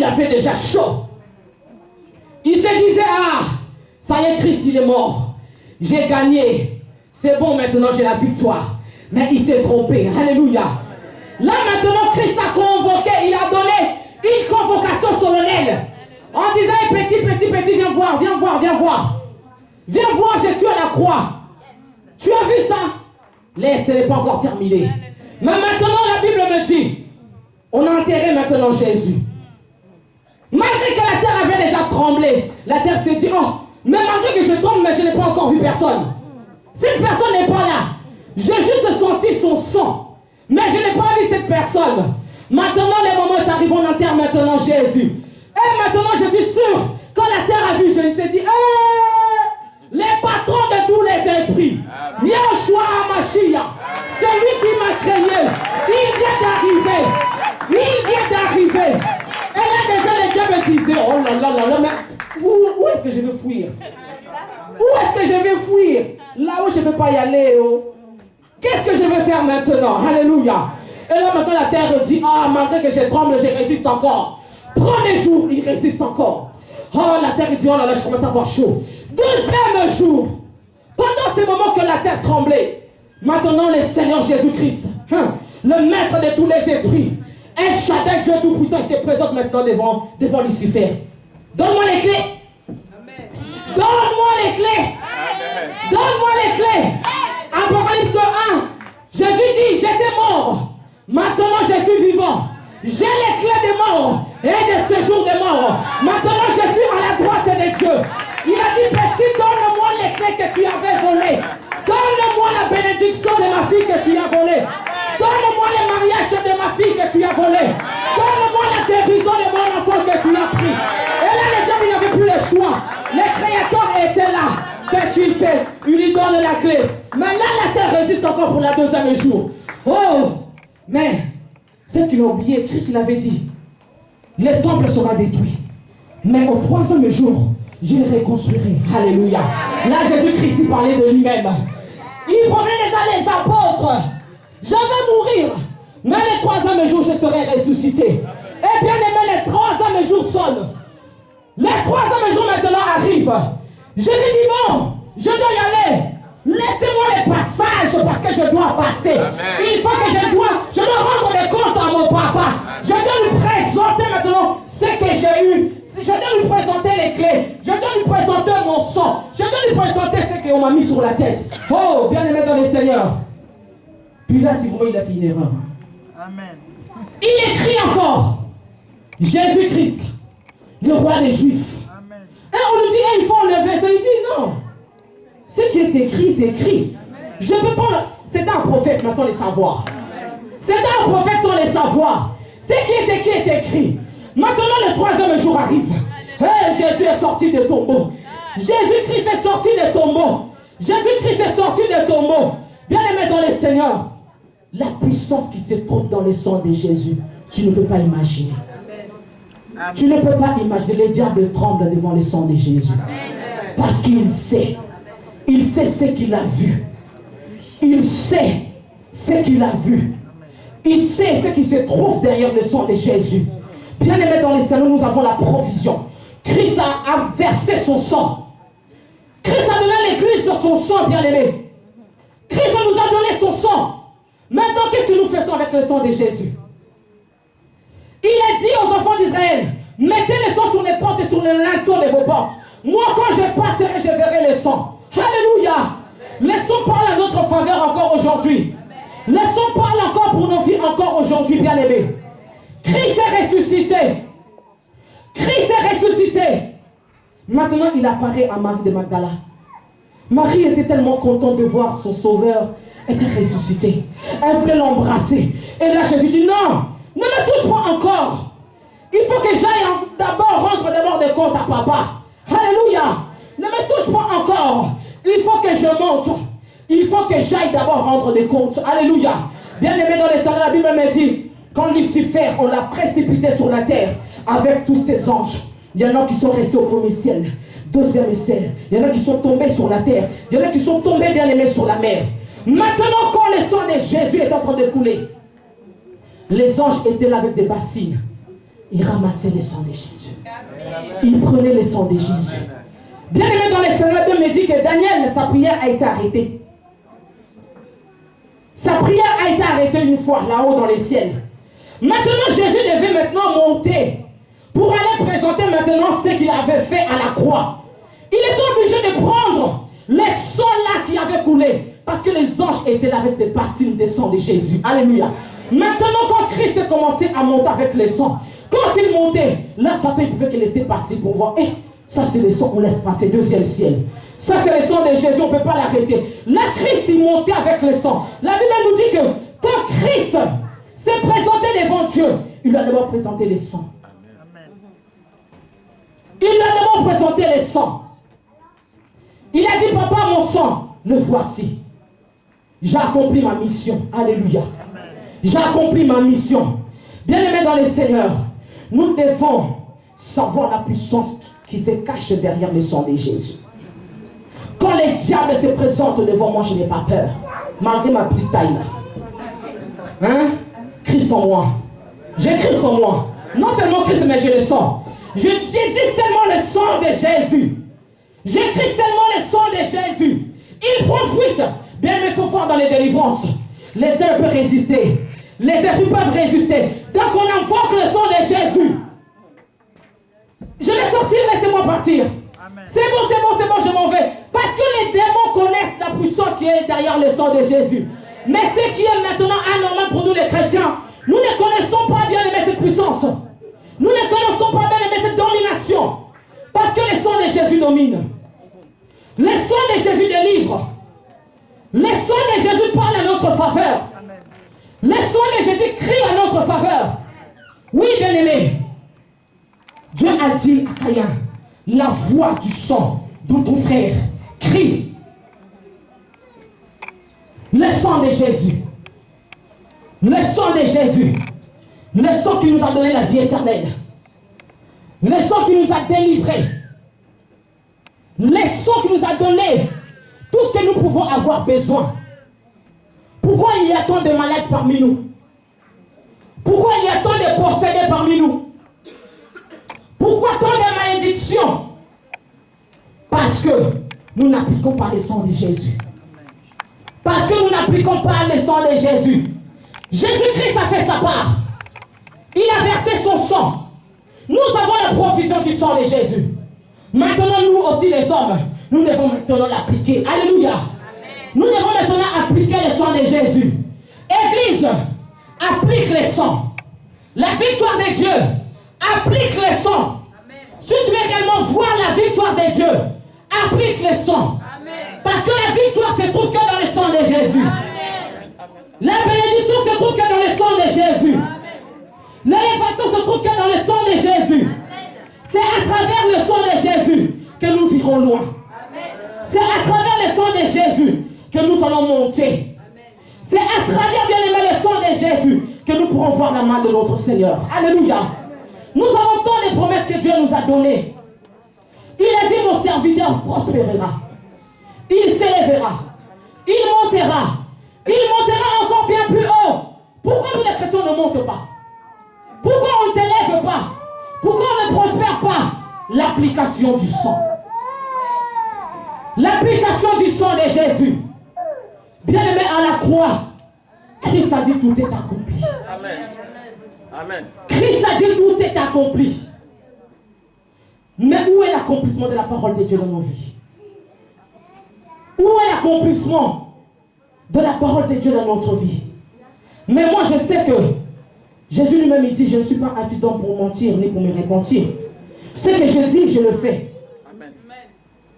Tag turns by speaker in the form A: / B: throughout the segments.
A: lui avait déjà chaud. Il se disait, ah, ça y est, Christ, il est mort. J'ai gagné. C'est bon, maintenant j'ai la victoire. Mais il s'est trompé. Alléluia. Là, maintenant, Christ a convoqué. Il a donné une convocation solennelle. En disant, hey, petit, viens voir. Viens voir, je suis à la croix. Tu as vu ça? Laisse, ce n'est pas encore terminé. Mais maintenant, la Bible me dit, on a enterré maintenant Jésus. Malgré que la terre avait déjà tremblé, la terre s'est dit, oh, mais malgré que je tremble, mais je n'ai pas encore vu personne. Cette personne n'est pas là. J'ai juste senti son sang, mais je n'ai pas vu cette personne. Maintenant, le moment est arrivé, on enterre maintenant Jésus. Et maintenant, je suis sûr, quand la terre a vu, je me suis dit, les patrons de tous les esprits, Yeshua HaMashiach, c'est lui qui m'a créé. Il vient d'arriver. Et là, déjà, les dieux me disaient, oh là, mais où est-ce que je vais fuir? Où est-ce que je vais fuir? Là où je ne peux pas y aller. Oh. Qu'est-ce que je vais faire maintenant? Alléluia. Et là, maintenant, la terre dit, ah, malgré que je tremble, je résiste encore. Premier jour, il résiste encore. Oh, la terre dit, oh là là, je commence à avoir chaud. Deuxième jour, pendant ces moments que la terre tremblait, maintenant, le Seigneur Jésus-Christ, le maître de tous les esprits, El Shaddai, Dieu Tout-Puissant, il se présente maintenant devant Lucifer. Donne-moi les clés. Donne-moi les clés. Donne-moi les clés. Apocalypse 1. Jésus dit, j'étais mort. Maintenant, je suis vivant. J'ai les clés des morts et de séjour des morts. Maintenant, je suis à la droite de Dieu. Il a dit, petit, donne-moi les clés que tu avais volées. Donne-moi la bénédiction de ma fille que tu as volée. Donne-moi le mariage de ma fille que tu as volé. Donne-moi la guérison de mon enfant que tu as pris. Et là, les gens, ils n'avaient plus le choix. Le Créateur était là. Qu'est-ce qu'il fait? Il lui donne la clé. Mais là, la terre résiste encore pour la deuxième jour. Oh! Mais, ce qu'il a oublié, Christ, il avait dit, le temple sera détruit. Mais au troisième jour, je le reconstruirai. Alléluia. Là, Jésus-Christ, il parlait de lui-même. Il prenait déjà les apôtres. Je vais mourir, mais le troisième jour, je serai ressuscité. Et bien aimé, le troisième jour sonne. Le troisième jour maintenant arrive. Jésus dit, bon, je dois y aller. Laissez-moi le passage parce que je dois passer. Il faut que je dois rendre des comptes à mon papa. Je dois lui présenter maintenant ce que j'ai eu. Je dois lui présenter les clés. Je dois lui présenter mon sang. Je dois lui présenter ce qu'on m'a mis sur la tête. Oh, bien aimé dans le Seigneur. Puis là, il a fait une erreur. Amen. Il écrit encore, Jésus-Christ, le roi des Juifs. Amen. Et on lui dit, il faut enlever ça. Il dit, non. Ce qui est écrit, est écrit. Amen. Je ne peux pas. C'est un prophète, mais sans le savoir. C'est un prophète sans le savoir. Ce qui est écrit est écrit. Maintenant, le troisième jour arrive. Hey, Jésus est sorti des tombeaux. Jésus-Christ est sorti des tombeaux. Jésus-Christ est sorti des tombeaux. Bien aimé dans le Seigneur, la puissance qui se trouve dans le sang de Jésus, tu ne peux pas imaginer. Amen. Tu ne peux pas imaginer. Le diable tremble devant le sang de Jésus. Amen. Parce qu'il sait. Il sait ce qu'il a vu. Il sait ce qu'il a vu. Il sait ce qui se trouve derrière le sang de Jésus. Bien aimé dans le Seigneur, nous avons la provision. Christ a versé son sang. Christ a donné l'église sur son sang, bien aimé. Christ nous a donné son sang. Maintenant, qu'est-ce que nous faisons avec le sang de Jésus? Il a dit aux enfants d'Israël, mettez le sang sur les portes et sur les linteaux de vos portes. Moi, quand je passerai, je verrai le sang. Alléluia. Le sang parle à notre faveur encore aujourd'hui. Le sang parle encore pour nos vies encore aujourd'hui, bien aimés. Christ est ressuscité. Christ est ressuscité. Maintenant, il apparaît à Marie de Magdala. Marie était tellement contente de voir son sauveur être ressuscité. Elle voulait l'embrasser. Et là, Jésus dit, non, ne me touche pas encore. Il faut que j'aille d'abord rendre d'abord des comptes à papa. Alléluia. Ne me touche pas encore. Il faut que je monte. Il faut que j'aille d'abord rendre des comptes. Alléluia. Bien aimé dans les salles, la Bible me dit, quand Lucifer, on l'a précipité sur la terre avec tous ses anges. Il y en a qui sont restés au premier ciel, deuxième ciel. Il y en a qui sont tombés sur la terre. Il y en a qui sont tombés bien aimés sur la mer. Maintenant, quand le sang de Jésus est en train de couler, les anges étaient là avec des bassines. il ramassait le sang de Jésus. Il prenait le sang de Jésus. Bien aimé dans les Seigneurs, Dieu me dit que Daniel, sa prière a été arrêtée. Sa prière a été arrêtée une fois là-haut dans les ciels. Maintenant, Jésus devait maintenant monter pour aller présenter maintenant ce qu'il avait fait à la croix. Il était obligé de prendre les sangs là qui avaient coulé parce que les anges étaient là avec des bassines de sang de Jésus. Alléluia. Maintenant, quand Christ a commencé à monter avec les sangs, quand il montait, là, Satan ne pouvait que laisser passer pour voir. Ça, c'est le sang, on laisse passer, deuxième ciel. Ça, c'est le sang de Jésus, on ne peut pas l'arrêter. Là, Christ, il montait avec le sang. La Bible nous dit que quand Christ s'est présenté devant Dieu, il lui a d'abord présenté le sang. Il lui a d'abord présenté le sang. Il a dit, papa, mon sang, le voici. J'ai accompli ma mission. Alléluia. J'ai accompli ma mission. Bien-aimés dans le Seigneur, nous devons savoir la puissance qui se cache derrière le sang de Jésus. Quand les diables se présentent devant moi, je n'ai pas peur. Malgré ma petite taille là. Hein? Christ en moi. J'ai Christ en moi. Non seulement Christ, mais j'ai le sang. J'ai dit seulement le sang de Jésus. J'écris seulement le sang de Jésus. Il prend fuite. Bien, mais il faut voir dans les délivrances. Les dieux peuvent résister. Les esprits peuvent résister. Donc on invoque le sang de Jésus. Je vais sortir, laissez-moi partir. C'est bon, je m'en vais. Parce que les démons connaissent la puissance qui est derrière le sang de Jésus. Mais ce qui est maintenant anormal pour nous les chrétiens, nous ne connaissons pas bien cette puissance. Nous ne connaissons pas bien cette domination. Parce que le sang de Jésus domine. Le sang de Jésus délivre. Le sang de Jésus parle à notre faveur. Le sang de Jésus crie à notre faveur. Oui, bien-aimé. Dieu a dit à Caïn, la voix du sang de ton frère crie. Le sang de Jésus. Le sang de Jésus. Le sang qui nous a donné la vie éternelle. Le sang qui nous a délivrés. Le sang qui nous a donné tout ce que nous pouvons avoir besoin. Pourquoi il y a tant de malades parmi nous? Pourquoi il y a tant de possédés parmi nous? Pourquoi tant de malédictions? Parce que nous n'appliquons pas le sang de Jésus. Parce que nous n'appliquons pas le sang de Jésus. Jésus-Christ a fait sa part. Il a versé son sang. Nous avons la provision du sang de Jésus. Maintenant, nous aussi les hommes, nous devons maintenant l'appliquer. Alléluia. Nous devons maintenant appliquer le sang de Jésus. Église, applique le sang. La victoire de Dieu, applique le sang. Si tu veux réellement voir la victoire de Dieu, applique le sang. Parce que la victoire se trouve que dans le sang de Jésus. La bénédiction se trouve que dans le sang de Jésus. L'élévation se trouve que dans le sang de Jésus. C'est à travers le sang de Jésus que nous irons loin. C'est à travers le sang de Jésus que nous allons monter. C'est à travers, bien aimé, le sang de Jésus que nous pourrons voir la main de notre Seigneur. Alléluia. Nous avons tant de promesses que Dieu nous a données. Il a dit, mon serviteur prospérera. Il s'élèvera. Il montera. Il montera encore bien plus haut. Pourquoi nous les chrétiens ne montent pas? Pourquoi on ne s'élève pas? Pourquoi on ne prospère pas? L'application du sang. L'application du sang de Jésus. Bien aimé, à la croix, Christ a dit tout est accompli. Amen. Amen. Christ a dit tout est accompli. Mais où est l'accomplissement de la parole de Dieu dans nos vies? Où est l'accomplissement de la parole de Dieu dans notre vie? Mais moi je sais que Jésus lui-même dit, je ne suis pas infident pour mentir ni pour me repentir. Ce que je dis, je le fais. Amen.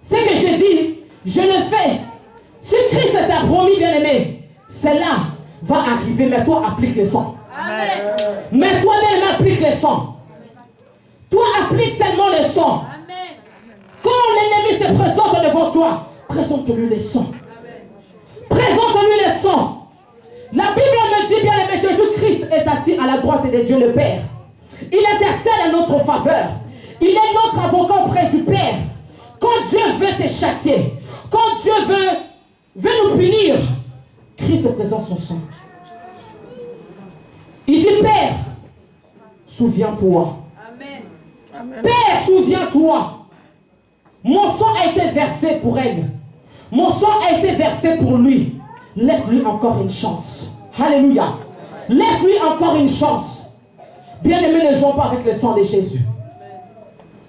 A: Ce que je dis, je le fais. Si Christ t'a promis, bien aimé, cela va arriver, mais toi applique le sang. Amen. Mais toi bien aimé, applique le sang. Toi applique seulement le sang. Amen. Quand l'ennemi se présente devant toi, présente-lui le sang. Présente-lui le sang. La Bible me dit bien aimé, Jésus-Christ est assis à la droite de Dieu le Père. Il intercède à notre faveur. Il est notre avocat auprès du Père. Quand Dieu veut te châtier, quand Dieu veut nous punir, Christ présente son sang. Il dit, Père, souviens-toi Père, souviens-toi. Mon sang a été versé pour elle. Mon sang a été versé pour lui. Laisse-lui encore une chance. Alléluia. Laisse-lui encore une chance. Bien-aimés, ne jouons pas avec le sang de Jésus.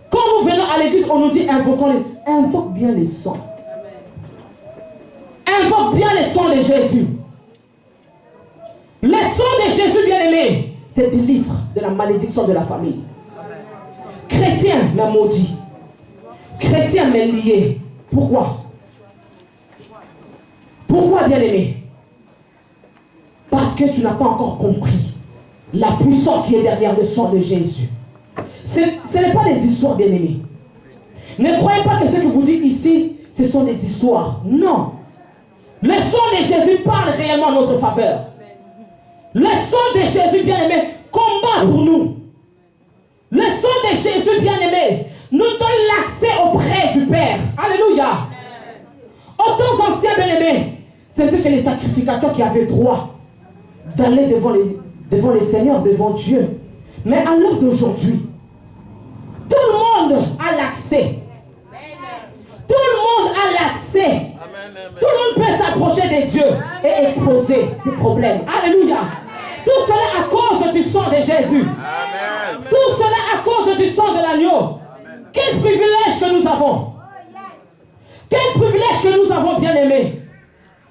A: Quand nous venons à l'église, on nous dit invoque bien les sangs. Invoque bien les sangs de Jésus. Les sangs de Jésus, bien-aimé, te délivre de la malédiction de la famille. Chrétien, mais maudit. Chrétien, mais lié. Pourquoi? Pourquoi, bien-aimé? Parce que tu n'as pas encore compris la puissance qui est derrière le sang de Jésus. Ce n'est pas des histoires, bien-aimés. Ne croyez pas que ce que vous dites ici, ce sont des histoires. Non. Le sang de Jésus parle réellement en notre faveur. Le sang de Jésus, bien-aimé, combat pour nous. Le sang de Jésus, bien-aimé, nous donne l'accès auprès du Père. Alléluia. Aux temps anciens, bien-aimés, c'était que les sacrificateurs qui avaient droit d'aller devant les seigneurs, devant Dieu. Mais à l'heure d'aujourd'hui, tout le monde a l'accès. Tout le monde a l'accès. Tout le monde peut s'approcher de Dieu et exposer ses problèmes. Alléluia. Tout cela à cause du sang de Jésus. Amen. Tout cela à cause du sang de l'agneau. Quel privilège que nous avons. Quel privilège que nous avons, bien-aimés.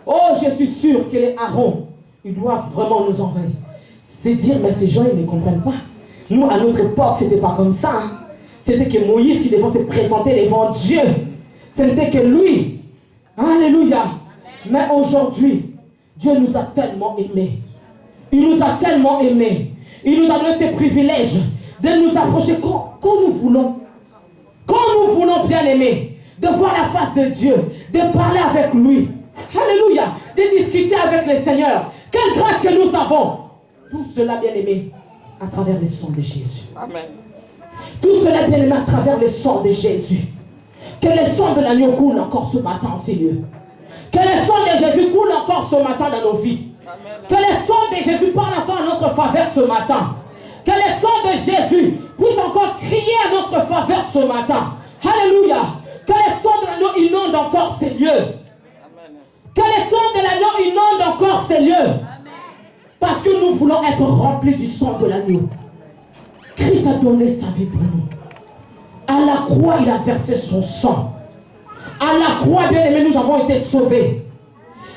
A: Oh, je suis sûr que les Aaron, ils doivent vraiment nous envahir. C'est dire, mais ces gens, ils ne comprennent pas. Nous, à notre époque, ce n'était pas comme ça. Hein. C'était que Moïse qui devait se présenter devant Dieu. Ce n'était que lui. Alléluia. Mais aujourd'hui, Dieu nous a tellement aimés. Il nous a tellement aimés. Il nous a donné ce privilège de nous approcher quand nous voulons. Quand nous voulons, bien aimer, de voir la face de Dieu, de parler avec lui. Alléluia. De discuter avec le Seigneur. Quelle grâce que nous avons. Tout cela, bien aimé, à travers le sang de Jésus. Amen. Tout cela, bien aimé, à travers le sang de Jésus. Que le sang de l'agneau coule encore ce matin en ces lieux. Que le sang de Jésus coule encore ce matin dans nos vies. Amen. Que le sang de Jésus parle encore en notre faveur ce matin. Que le sang de Jésus puisse encore crier à notre faveur ce matin. Alléluia. Que le sang de l'agneau inonde encore ces lieux. Amen. Que le sang de l'agneau inonde encore ces lieux. Amen. Parce que nous voulons être remplis du sang de l'agneau. Christ a donné sa vie pour nous. À la croix, il a versé son sang. À la croix, bien aimé, nous avons été sauvés.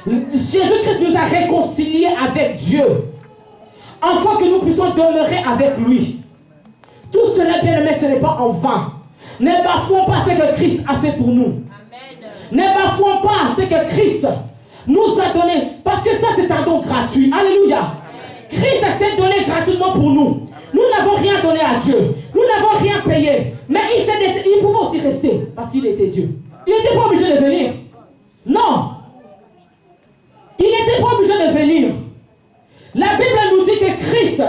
A: Jésus-Christ nous a réconciliés avec Dieu. Afin que nous puissions demeurer avec lui. Tout cela, bien aimé, ce n'est pas en vain. Ne bafouons pas ce que Christ a fait pour nous. Amen. Ne bafouons pas ce que Christ nous a donné. Parce que ça, c'est un don gratuit. Alléluia. Amen. Christ s'est donné gratuitement pour nous. Nous n'avons rien donné à Dieu. Nous n'avons rien payé. Mais il pouvait aussi rester parce qu'il était Dieu. Il n'était pas obligé de venir. Non. Il n'était pas obligé de venir. La Bible nous dit que Christ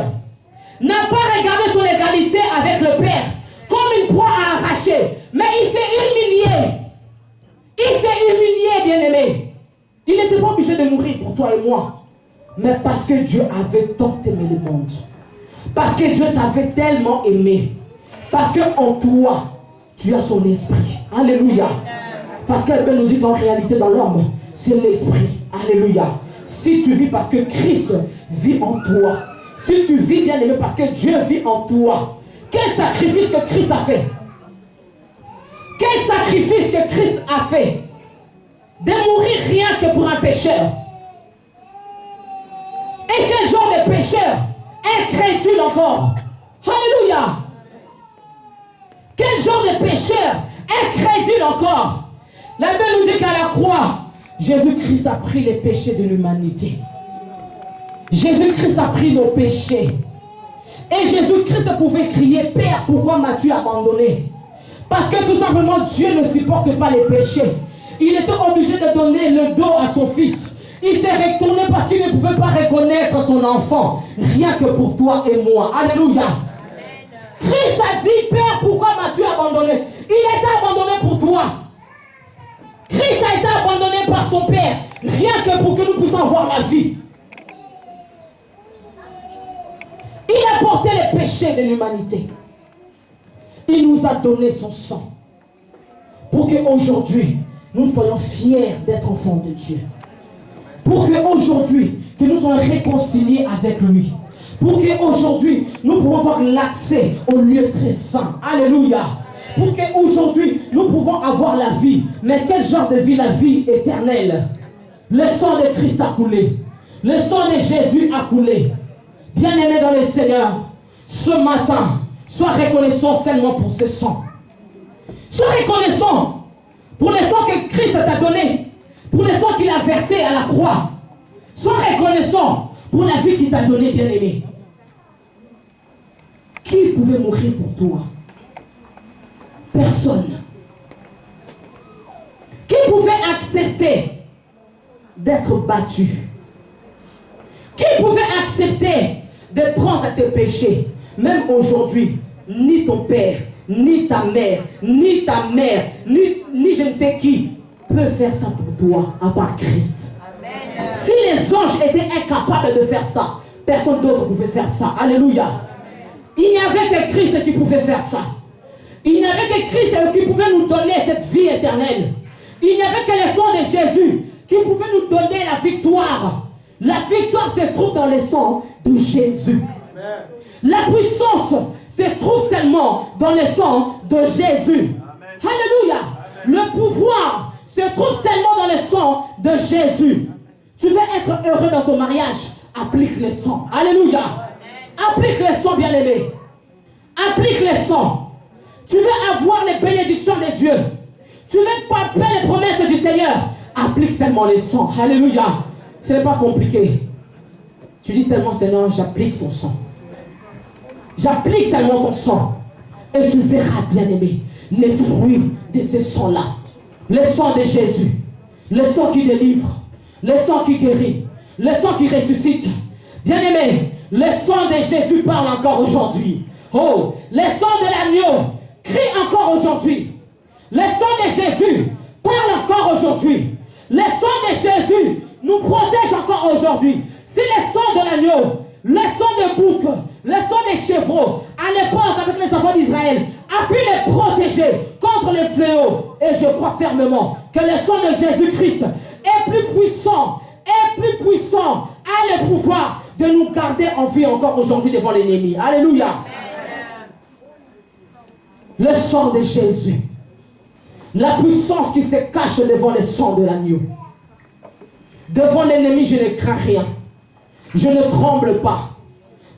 A: n'a pas regardé son égalité avec le Père comme une proie à arracher. Mais il s'est humilié. Il s'est humilié, bien-aimé. Il n'était pas obligé de mourir pour toi et moi. Mais parce que Dieu avait tant aimé le monde. Parce que Dieu t'avait tellement aimé. Parce qu'en toi, tu as son esprit. Alléluia. Parce qu'elle nous dit qu'en réalité, dans l'homme, c'est l'esprit. Alléluia. Si tu vis parce que Christ vit en toi. Si tu vis, bien aimé, parce que Dieu vit en toi. Quel sacrifice que Christ a fait. Quel sacrifice que Christ a fait. De mourir rien que pour un pécheur. Et quel genre de pécheur? Incrédule encore. Alléluia. Quel genre de pécheur? Incrédule encore. La Bible nous dit qu'à la croix, Jésus-Christ a pris les péchés de l'humanité. Jésus-Christ a pris nos péchés. Et Jésus-Christ pouvait crier, Père, pourquoi m'as-tu abandonné? Parce que tout simplement, Dieu ne supporte pas les péchés. Il était obligé de donner le dos à son fils. Il s'est retourné parce qu'il ne pouvait pas reconnaître son enfant. Rien que pour toi et moi. Alléluia. Christ a dit, Père, pourquoi m'as-tu abandonné? Il a été abandonné pour toi. Christ a été abandonné par son Père. Rien que pour que nous puissions avoir la vie. Il a porté les péchés de l'humanité. Il nous a donné son sang pour qu'aujourd'hui, nous soyons fiers d'être enfants de Dieu. Pour qu'aujourd'hui, que nous soyons réconciliés avec lui. Pour qu'aujourd'hui, nous pouvons avoir l'accès au lieu très saint. Alléluia. Pour qu'aujourd'hui, nous pouvons avoir la vie. Mais quel genre de vie? La vie éternelle. Le sang de Christ a coulé. Le sang de Jésus a coulé. Bien-aimés dans le Seigneur, ce matin, sois reconnaissant seulement pour ce sang. Sois reconnaissant pour le sang que Christ t'a donné. Pour le sang qu'il a versé à la croix. Sois reconnaissant pour la vie qu'il t'a donnée, bien-aimé. Qui pouvait mourir pour toi? Personne. Qui pouvait accepter d'être battu? Qui pouvait accepter de prendre tes péchés? Même aujourd'hui, ni ton père, ni ta mère, ni je ne sais qui peut faire ça pour toi, à part Christ. Amen. Si les anges étaient incapables de faire ça, personne d'autre pouvait faire ça. Alléluia. Il n'y avait que Christ qui pouvait faire ça. Il n'y avait que Christ qui pouvait nous donner cette vie éternelle. Il n'y avait que le sang de Jésus qui pouvait nous donner la victoire. La victoire se trouve dans le sang de Jésus. Amen. La puissance se trouve seulement dans le sang de Jésus. Amen. Alléluia. Le pouvoir se trouve seulement dans le sang de Jésus. Tu veux être heureux dans ton mariage? Applique le sang. Alléluia. Applique le sang, bien-aimé. Applique le sang. Tu veux avoir les bénédictions de Dieu. Tu veux palper les promesses du Seigneur. Applique seulement le sang. Alléluia. Ce n'est pas compliqué. Tu dis seulement, Seigneur, j'applique ton sang. J'applique seulement ton sang. Et tu verras, bien-aimé, les fruits de ce sang-là. Le sang de Jésus. Le sang qui délivre. Le sang qui guérit. Le sang qui ressuscite. Bien-aimé, le sang de Jésus parle encore aujourd'hui. Oh, le sang de l'agneau crie encore aujourd'hui. Le sang de Jésus parle encore aujourd'hui. Le sang de Jésus nous protège encore aujourd'hui. Si le sang de l'agneau, le sang de bouc, le sang des chevreaux, à l'époque avec les enfants d'Israël, a pu les protéger contre les fléaux. Et je crois fermement que le sang de Jésus-Christ est plus puissant, a le pouvoir de nous garder en vie encore aujourd'hui devant l'ennemi. Alléluia. Le sang de Jésus. La puissance qui se cache devant le sang de l'agneau. Devant l'ennemi, je ne crains rien. Je ne tremble pas.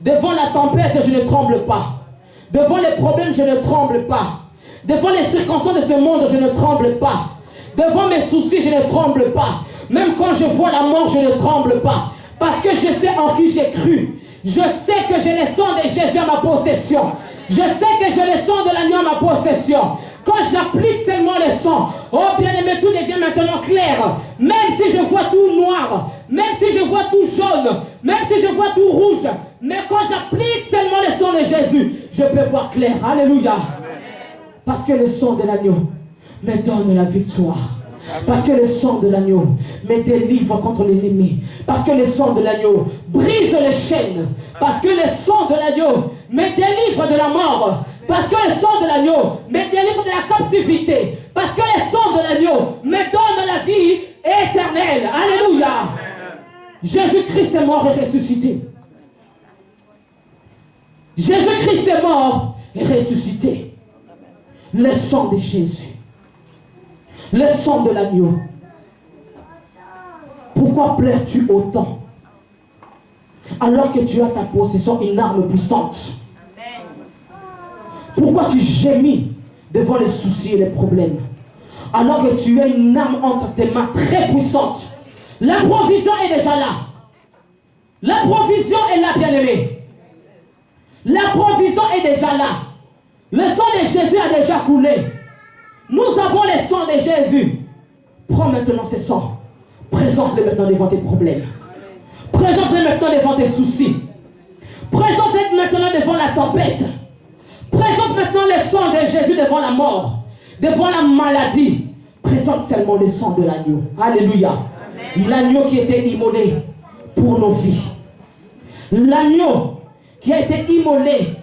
A: Devant la tempête, je ne tremble pas. Devant les problèmes, je ne tremble pas. Devant les circonstances de ce monde, je ne tremble pas. Devant mes soucis, je ne tremble pas. Même quand je vois la mort, je ne tremble pas. Parce que je sais en qui j'ai cru. Je sais que j'ai le sang de Jésus à ma possession. Je sais que j'ai le sang de l'agneau à ma possession. Quand j'applique seulement le sang, oh bien-aimé, tout devient maintenant clair. Même si je vois tout noir, même si je vois tout jaune, même si je vois tout rouge, mais quand j'applique seulement le sang de Jésus, je peux voir clair. Alléluia. Parce que le sang de l'agneau me donne la victoire. Parce que le sang de l'agneau me délivre contre l'ennemi. Parce que le sang de l'agneau brise les chaînes. Parce que le sang de l'agneau me délivre de la mort. Parce que le sang de l'agneau me délivre de la captivité. Parce que le sang de l'agneau me donne la vie éternelle. Alléluia. Jésus-Christ est mort et ressuscité. Jésus-Christ est mort et ressuscité. Le sang de Jésus. Le sang de l'agneau. Pourquoi pleures-tu autant? Alors que tu as ta possession une arme puissante. Pourquoi tu gémis devant les soucis et les problèmes? Alors que tu as une arme entre tes mains très puissante. La provision est déjà là. La provision est là, bien-aimé. La provision est déjà là. Le sang de Jésus a déjà coulé. Nous avons le sang de Jésus. Prends maintenant ce sang. Présente-le maintenant devant tes problèmes. Présente-le maintenant devant tes soucis. Présente-le maintenant devant la tempête. Présente maintenant le sang de Jésus devant la mort. Devant la maladie. Présente seulement le sang de l'agneau. Alléluia. L'agneau qui était immolé pour nos vies. L'agneau qui a été immolé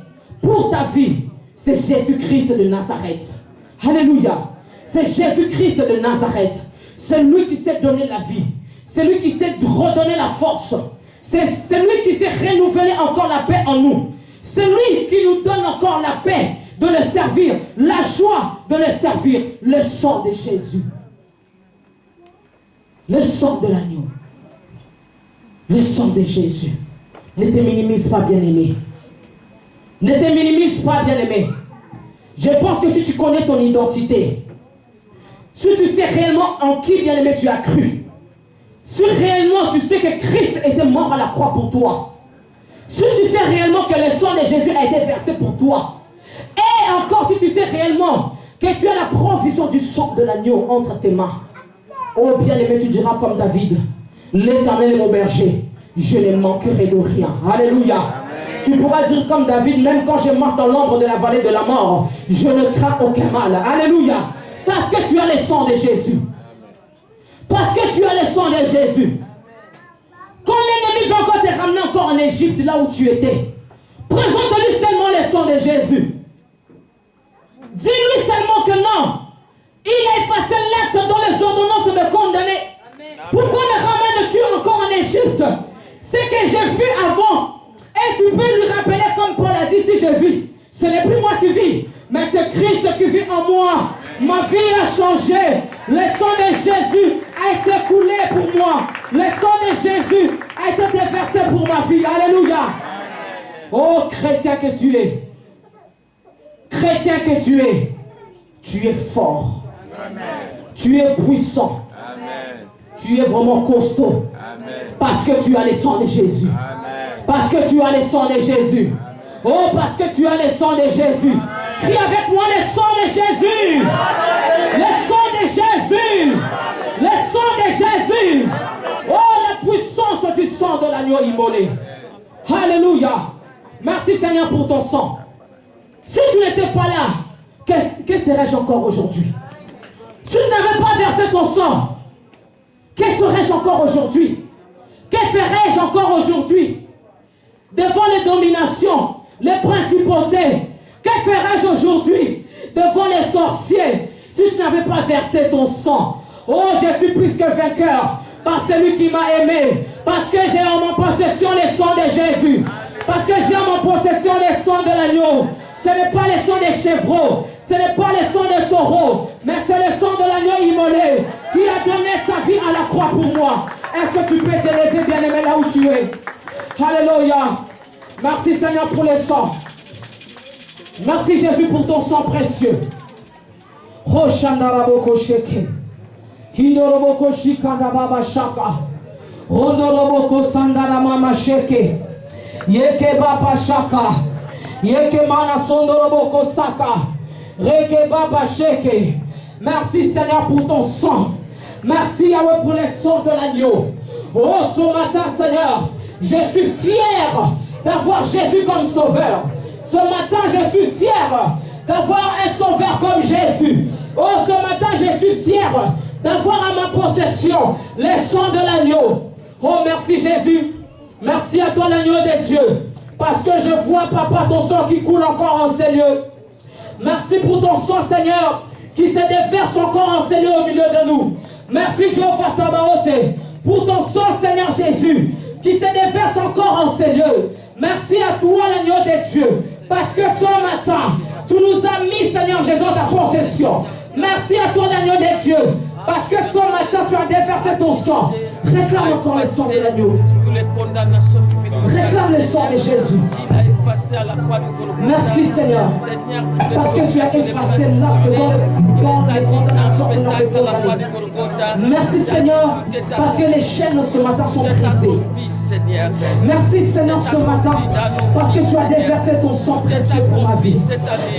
A: pour ta vie. C'est Jésus-Christ de Nazareth. Alléluia. C'est Jésus-Christ de Nazareth. C'est lui qui sait donner la vie. C'est lui qui sait redonner la force. C'est lui qui sait renouveler encore la paix en nous. C'est lui qui nous donne encore la paix de le servir, la joie de le servir. Le sang de Jésus. Le sang de l'agneau. Le sang de Jésus. Ne te minimise pas, bien-aimé. Ne te minimise pas, bien-aimé. Je pense que si tu connais ton identité, si tu sais réellement en qui, bien-aimé, tu as cru, si réellement tu sais que Christ était mort à la croix pour toi, si tu sais réellement que le sang de Jésus a été versé pour toi, et encore si tu sais réellement que tu as la provision du sang de l'agneau entre tes mains, oh bien-aimé, tu diras comme David, l'Éternel est mon berger, je ne manquerai de rien. Alléluia. Amen. Tu pourras dire comme David, même quand je marche dans l'ombre de la vallée de la mort, je ne crains aucun mal. Alléluia. Parce que tu as le sang de Jésus. Parce que tu as le sang de Jésus. Quand l'ennemi va encore te ramener encore en Égypte, là où tu étais, présente-lui seulement le sang de Jésus. Dis-lui seulement que non. Il a effacé l'acte dont les ordonnances me condamnaient. Pourquoi me ramènes-tu encore en Égypte? C'est que j'ai vu avant. Et tu peux lui rappeler comme Paul a dit, si je vis, ce n'est plus moi qui vis, mais c'est Christ qui vit en moi. Ma vie a changé. Le sang de Jésus a été coulé pour moi. Le sang de Jésus a été déversé pour ma vie. Alléluia. Oh chrétien que tu es. Chrétien que tu es fort. Amen. Tu es puissant. Amen. Tu es vraiment costaud. Amen. Parce que tu as le sang de Jésus. Amen. Parce que tu as le sang de Jésus. Amen. Oh, parce que tu as le sang de Jésus. Amen. Crie avec moi le sang de Jésus. Amen. Le sang de Jésus. Amen. Le sang de Jésus. Amen. Oh, la puissance du sang de l'agneau immolé. Alléluia. Merci Seigneur pour ton sang. Si tu n'étais pas là, que serais-je encore aujourd'hui? Si tu n'avais pas versé ton sang, que serais-je encore aujourd'hui? Que ferais-je encore aujourd'hui? Devant les dominations, les principautés, que ferais-je aujourd'hui? Devant les sorciers, si tu n'avais pas versé ton sang. Oh, je suis plus que vainqueur par celui qui m'a aimé. Parce que j'ai en mon possession le sang de Jésus. Parce que j'ai en mon possession le sang de l'agneau. Ce n'est pas le sang des chevreaux, ce n'est pas le sang des taureaux, mais c'est le sang de l'agneau immolé qui a donné sa vie à la croix pour moi. Est-ce que tu peux te lever, bien-aimé, là où tu es? Alléluia. Merci Seigneur pour le sang. Merci Jésus pour ton sang précieux. Roshandaraboko sheke. Hindoroboko shikandababa shaka. Rondoroboko sandaramama sheke. Yeke baba shaka. Yeke mana sondoroboko saka. Reke baba sheke. Merci Seigneur pour ton sang. Merci Yahweh pour le sang de l'agneau. Oh, ce matin Seigneur, je suis fier d'avoir Jésus comme sauveur. Ce matin, je suis fier d'avoir un sauveur comme Jésus. Oh, ce matin, je suis fier d'avoir à ma possession le sang de l'agneau. Oh, merci Jésus. Merci à toi l'agneau de Dieu. Parce que je vois, Papa, ton sang qui coule encore en ces lieux. Merci pour ton sang, Seigneur, qui se déverse encore en ces lieux au milieu de nous. Merci, Jéhovah Sabaoth, pour ton sang, Seigneur Jésus, qui se déverse encore en ces lieux. Merci à toi, l'agneau de Dieu, parce que ce matin, tu nous as mis, Seigneur Jésus, ta possession. Merci à toi, l'agneau de Dieu, parce que ce matin, tu as déversé ton sang. Réclame encore le sang de l'agneau. Réclame le sang de Jésus. Merci Seigneur, parce que tu as effacé l'acte dans les condamnations de notre. Merci Seigneur, parce que les chaînes ce matin sont brisées. Merci Seigneur ce matin, parce que tu as déversé ton sang précieux pour ma vie.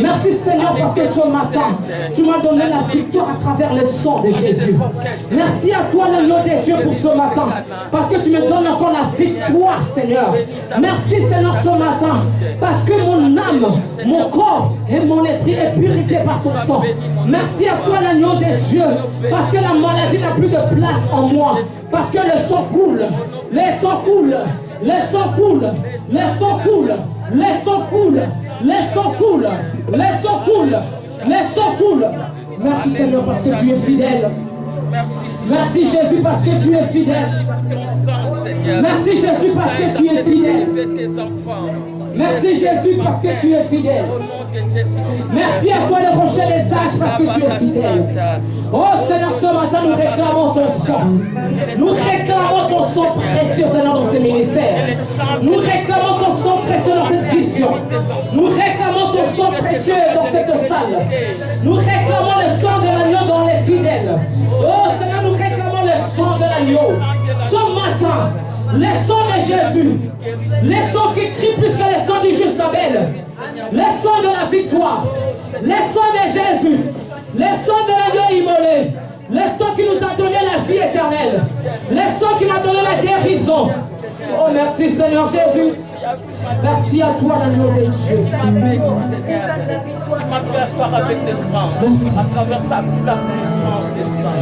A: Merci Seigneur, parce que ce matin, tu m'as donné la victoire à travers le sang de Jésus. Merci à toi l'agneau de Dieu pour ce matin, parce que tu me donnes encore la victoire Seigneur. Merci Seigneur ce matin, parce que mon âme, mon corps et mon esprit est purifié par son sang. Merci à toi l'agneau de Dieu, parce que la maladie n'a plus de place en moi, parce que le sang coule, le sang coule, le sang coule, le sang coule, le sang coule, Les sangs coulent. Les sangs coulent. Les sangs coulent. Merci Seigneur parce que tu es fidèle. Merci Jésus parce que tu es fidèle. Merci Jésus parce que tu es fidèle. Merci Jésus parce que tu es fidèle. Merci à toi le rocher des sages parce que tu es fidèle. Oh Seigneur, ce matin nous réclamons ton sang. Nous réclamons ton sang précieux Seigneur dans ces ministères. Nous réclamons ton sang précieux dans cette vision. Nous réclamons ton sang précieux dans cette salle. Nous réclamons le sang de l'agneau dans les fidèles. Oh Seigneur, nous réclamons le sang de l'agneau. Ce matin, les sangs de Jésus, les sangs qui crient plus que les sangs du juste Abel, les sangs de la victoire, les sangs de Jésus, les sangs de l'agneau immolé, les sangs qui nous a donné la vie éternelle, les sangs qui m'a donné la guérison. Oh merci Seigneur Jésus. Merci à toi l'agneau de Dieu.
B: M'aperçoir avec tes bras, à travers la puissance des saints.